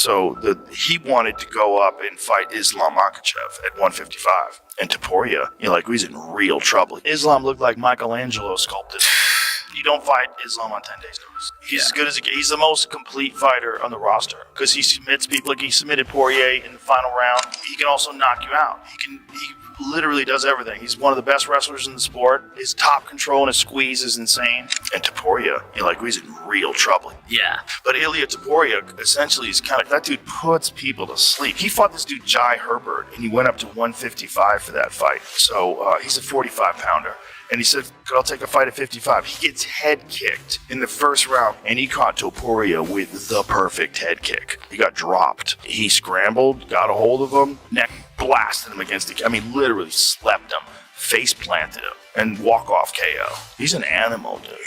So he wanted to go up and fight Islam Makhachev at 155. And Topuria, he's in real trouble. Islam looked like Michelangelo sculpted. You don't fight Islam on 10 days notice. He's as good as he's the most complete fighter on the roster because he submits people. Like he submitted Poirier in the final round. He can also knock you out. He literally does everything. He's one of the best wrestlers in the sport. His top control and his squeeze is insane. And Topuria, he's in real trouble. Yeah. But Ilia Topuria, essentially, is kind of, that dude puts people to sleep. He fought this dude, Jai Herbert, and he went up to 155 for that fight. So he's a 45-pounder. And he said, I'll take a fight at 55. He gets head kicked in the first round, and he caught Topuria with the perfect head kick. He got dropped. He scrambled, got a hold of him, neck blasted him against literally slept him, face planted him, and walk-off KO. He's an animal, dude.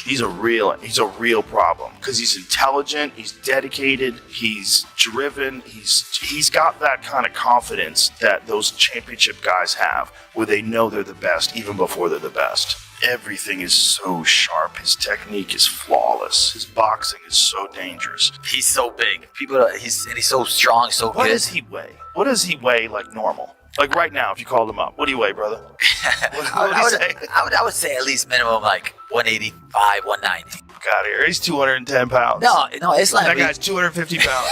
He's a real problem because he's intelligent, he's dedicated, he's driven, he's got that kind of confidence that those championship guys have where they know they're the best even before they're the best. Everything is so sharp. His technique is flawless. His boxing is so dangerous. He's so big. He's so strong, so good. What does he weigh? What does he weigh like normal? Like right now, if you called him up, what do you weigh, brother? What would he say? I would say at least minimum like 185, 190. Look out here. He's 210 pounds. No, it's like that guy's 250 pounds.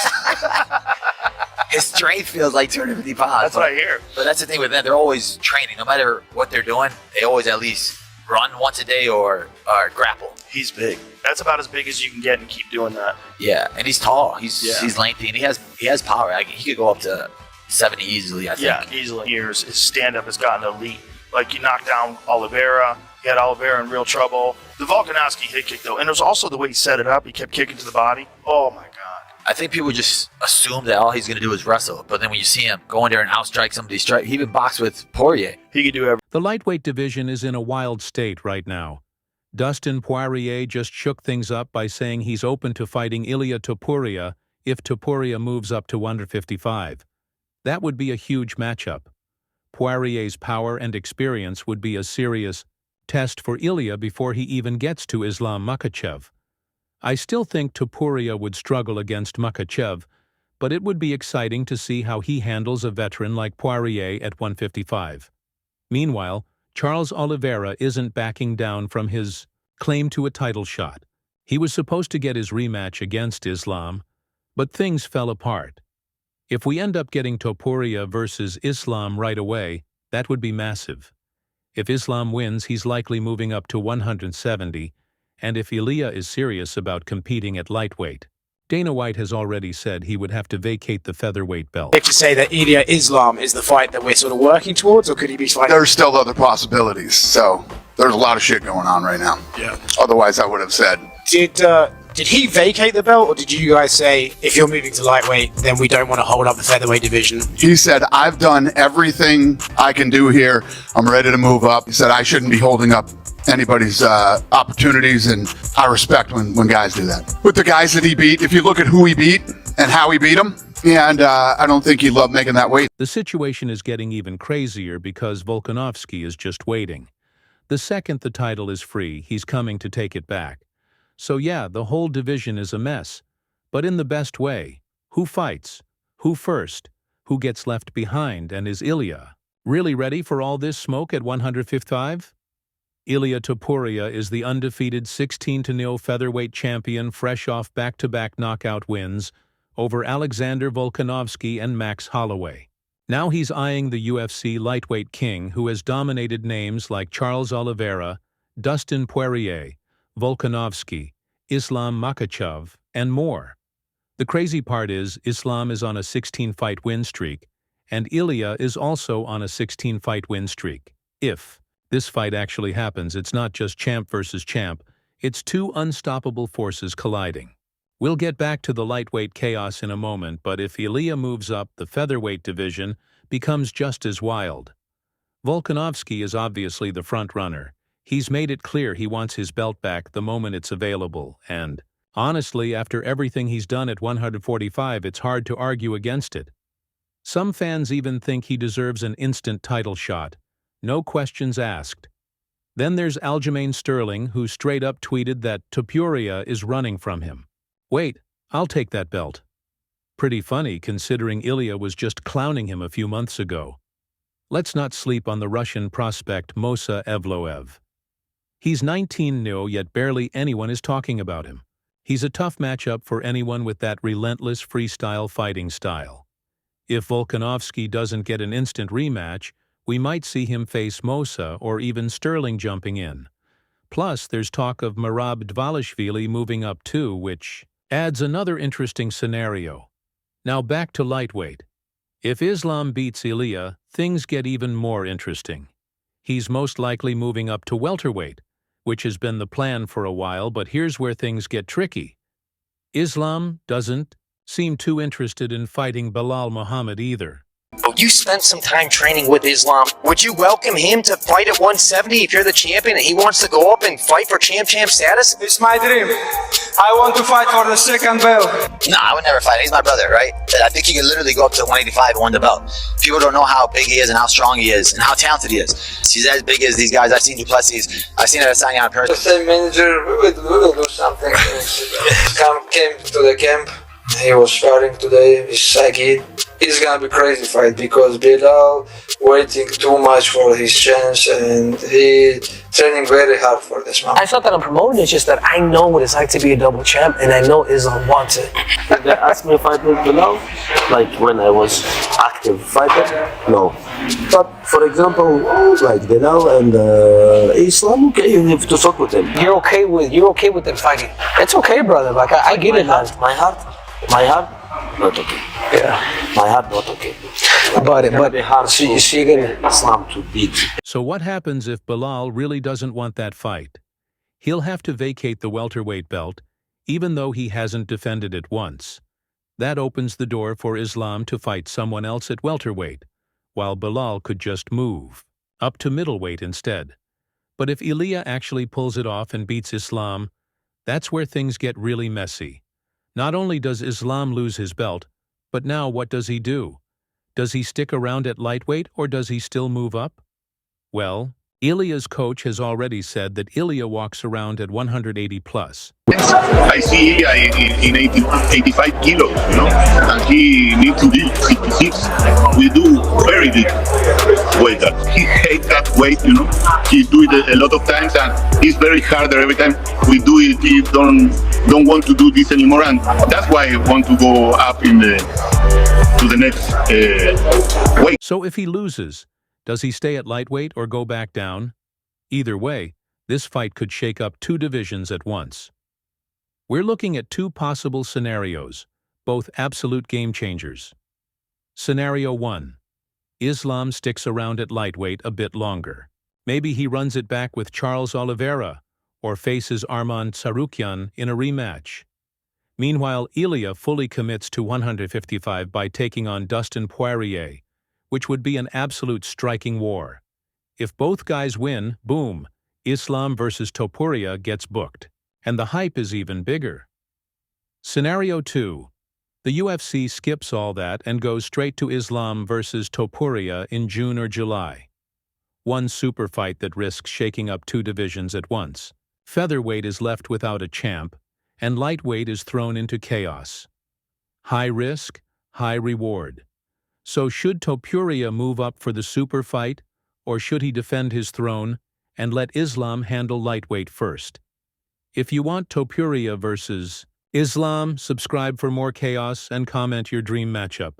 His strength feels like 250 pounds. That's what I hear. But that's the thing with them. They're always training. No matter what they're doing, they always at least run once a day or grapple. He's big. That's about as big as you can get and keep doing that. Yeah, and he's tall. He's lengthy, and he has power. He could go up to 70 easily, I think. Yeah, easily. His stand-up has gotten elite. Like, you knocked down Oliveira. He had Oliveira in real trouble. The Volkanovski hit kick, though, and it was also the way he set it up. He kept kicking to the body. Oh, my God. I think people just assume that all he's going to do is wrestle. But then when you see him go in there and outstrike somebody, he even boxed with Poirier. He could do everything. The lightweight division is in a wild state right now. Dustin Poirier just shook things up by saying he's open to fighting Ilia Topuria if Topuria moves up to 155. That would be a huge matchup. Poirier's power and experience would be a serious test for Ilia before he even gets to Islam Makhachev. I still think Topuria would struggle against Makhachev, but it would be exciting to see how he handles a veteran like Poirier at 155. Meanwhile, Charles Oliveira isn't backing down from his claim to a title shot. He was supposed to get his rematch against Islam, but things fell apart. If we end up getting Topuria versus Islam right away, that would be massive. If Islam wins, he's likely moving up to 170, and if Ilia is serious about competing at lightweight, Dana White has already said he would have to vacate the featherweight belt. If you say that Ilia Islam is the fight that we're sort of working towards, or could he be fighting? There's still other possibilities, so there's a lot of shit going on right now. Yeah. Otherwise, I would have said. Did he vacate the belt, or did you guys say, if you're moving to lightweight, then we don't want to hold up the featherweight division? He said, I've done everything I can do here. I'm ready to move up. He said, I shouldn't be holding up anybody's opportunities, and I respect when guys do that. With the guys that he beat, if you look at who he beat and how he beat them, and I don't think he loved making that weight. The situation is getting even crazier because Volkanovski is just waiting. The second the title is free, he's coming to take it back. So yeah, the whole division is a mess, but in the best way. Who fights? Who first? Who gets left behind? And is Ilia really ready for all this smoke at 155? Ilia Topuria is the undefeated 16-0 featherweight champion fresh off back-to-back knockout wins over Alexander Volkanovski and Max Holloway. Now he's eyeing the UFC lightweight king who has dominated names like Charles Oliveira, Dustin Poirier, Volkanovski, Islam Makhachev, and more. The crazy part is Islam is on a 16-fight win streak, and Ilia is also on a 16-fight win streak. If this fight actually happens, it's not just champ versus champ, it's two unstoppable forces colliding. We'll get back to the lightweight chaos in a moment, but if Ilia moves up, the featherweight division becomes just as wild. Volkanovski is obviously the front-runner. He's made it clear he wants his belt back the moment it's available, and honestly, after everything he's done at 145, it's hard to argue against it. Some fans even think he deserves an instant title shot. No questions asked. Then there's Aljamain Sterling, who straight up tweeted that Topuria is running from him. Wait, I'll take that belt. Pretty funny considering Ilia was just clowning him a few months ago. Let's not sleep on the Russian prospect Mosa Evloev. He's 19 new, yet barely anyone is talking about him. He's a tough matchup for anyone with that relentless freestyle fighting style. If Volkanovski doesn't get an instant rematch, we might see him face Mosa or even Sterling jumping in. Plus, there's talk of Merab Dvalishvili moving up too, which adds another interesting scenario. Now back to lightweight. If Islam beats Ilia, things get even more interesting. He's most likely moving up to welterweight, which has been the plan for a while, but here's where things get tricky. Islam doesn't seem too interested in fighting Belal Muhammad either. You spent some time training with Islam. Would you welcome him to fight at 170 if you're the champion and he wants to go up and fight for champ status? It's my dream. I want to fight for the second belt. No, I would never fight him. He's my brother, right? I think he could literally go up to 185 and win the belt. People don't know how big he is and how strong he is and how talented he is. He's as big as these guys. I've seen Duplessis. I've seen Adesanya in person. The same manager, we will do something. Came to the camp. He was sparring today with Sagid. It's gonna be crazy fight because Bilal waiting too much for his chance and he training very hard for this man. I felt that I'm promoting, it's just that I know what it's like to be a double champ and I know Islam wants it. They asked me if I did Bilal, like when I was active fighter, no. But for example, like Bilal and Islam, okay, you have to talk with them. You're okay with them fighting. It's okay, brother. Like I get it, man. My heart, not okay. Yeah. My heart, not okay. But so you're gonna Islam to beat. So what happens if Belal really doesn't want that fight? He'll have to vacate the welterweight belt, even though he hasn't defended it once. That opens the door for Islam to fight someone else at welterweight, while Belal could just move up to middleweight instead. But if Ilia actually pulls it off and beats Islam, that's where things get really messy. Not only does Islam lose his belt, but now what does he do? Does he stick around at lightweight or does he still move up? Well, Ilia's coach has already said that Ilia walks around at 180 plus. I see Ilia in 85 kilos, and he needs to be 66. We do very big weight. He hates that weight, He do it a lot of times, and it's very harder every time we do it. He don't want to do this anymore, and that's why I want to go up to the next weight. So if he loses, does he stay at lightweight or go back down? Either way, this fight could shake up two divisions at once. We're looking at two possible scenarios, both absolute game changers. Scenario 1. Islam sticks around at lightweight a bit longer. Maybe he runs it back with Charles Oliveira or faces Arman Tsarukyan in a rematch. Meanwhile, Ilia fully commits to 155 by taking on Dustin Poirier, which would be an absolute striking war. If both guys win, boom, Islam versus Topuria gets booked. And the hype is even bigger. Scenario 2. The UFC skips all that and goes straight to Islam versus Topuria in June or July. One super fight that risks shaking up two divisions at once. Featherweight is left without a champ, and lightweight is thrown into chaos. High risk, high reward. So should Topuria move up for the super fight, or should he defend his throne and let Islam handle lightweight first? If you want Topuria versus Islam, subscribe for more chaos and comment your dream matchup.